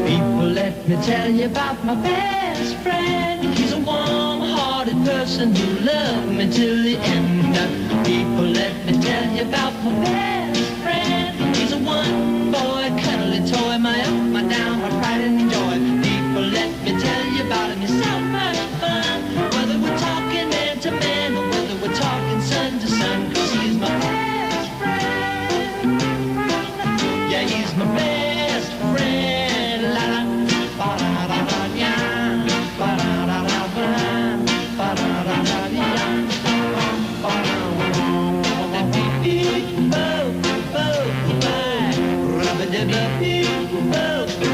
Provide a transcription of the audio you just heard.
People, let me tell you about my best friend. He's a warm-hearted person who loved me till the end. People, let me tell you about my best friend. He's a one-boy, cuddly toy, my up, my down, my pride and joy. People, let me tell you about him. He's so much fun. Whether we're talking man to man or whether we're talking sun to sun, 'cause he's my best friend. Yeah, he's my best friend. La la, ba da da da ya, ba da da da ba, ba da da da ya, ba da da beep beep, bo bo bye, rubba dubba beep bo.